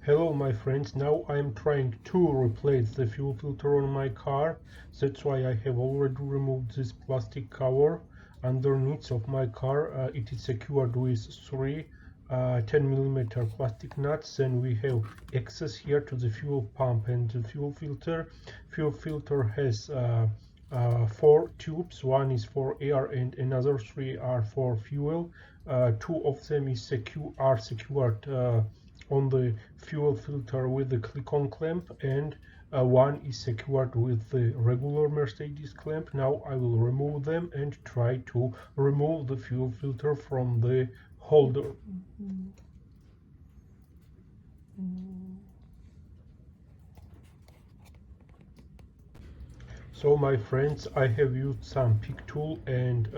Hello my friends, now I am trying to replace the fuel filter on my car. That's why I have already removed this plastic cover underneath of my car. It is secured with three 10mm plastic nuts. Then we have access here to the fuel pump and the fuel filter. Fuel filter has four tubes. One is for air and another three are for fuel. Two of them are secured on the fuel filter with the click-on clamp, and one is secured with the regular Mercedes clamp. Now I will remove them and try to remove the fuel filter from the holder. So my friends, I have used some pick tool and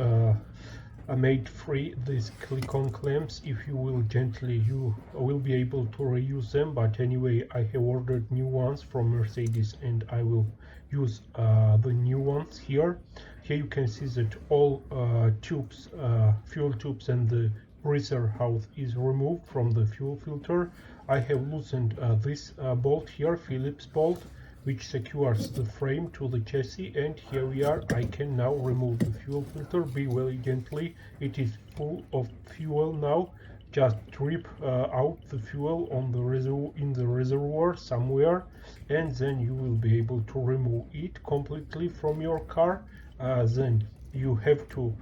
I made free these click-on clamps. If you will gently, you will be able to reuse them, but anyway I have ordered new ones from Mercedes and I will use the new ones here. Here you can see that all tubes, fuel tubes and the breather house is removed from the fuel filter. I have loosened this bolt here, Phillips bolt, which secures the frame to the chassis, and here we are. I can now remove the fuel filter. Be very gently, it is full of fuel now. Just drip out the fuel on the reservoir somewhere, and then you will be able to remove it completely from your car. Then you have to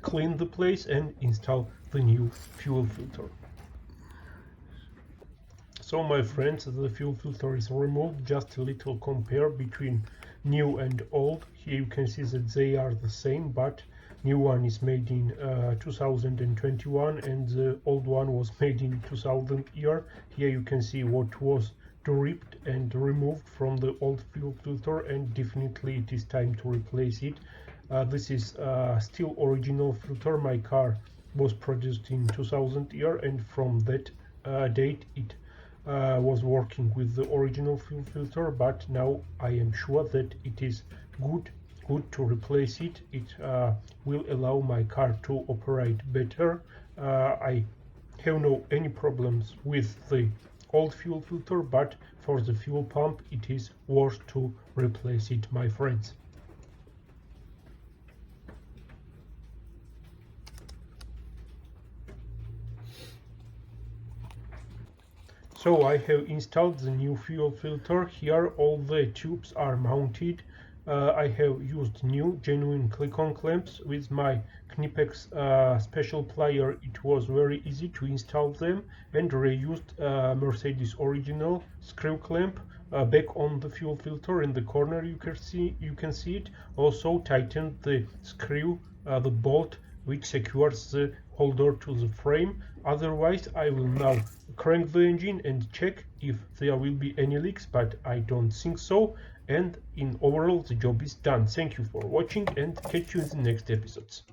clean the place and install the new fuel filter. So my friends, the fuel filter is removed. Just a little compare between new and old. Here you can see that they are the same, but new one is made in 2021 and the old one was made in 2000 year. Here you can see what was dripped and removed from the old fuel filter, and definitely it is time to replace it. This is still original filter. My car was produced in 2000 year, and from that date it was working with the original fuel filter, but now I am sure that it is good to replace it. It will allow my car to operate better. I have no any problems with the old fuel filter, but for the fuel pump it is worth to replace it, my friends. So I have installed the new fuel filter. Here all the tubes are mounted. I have used new genuine click-on clamps with my Knipex special plier. It was very easy to install them, and reused Mercedes original screw clamp back on the fuel filter in the corner. You can see it. Also tightened the screw, the bolt which secures the holder to the frame. Otherwise I will now crank the engine and check if there will be any leaks, but I don't think so, and in overall the job is done. Thank you for watching and catch you in the next episodes.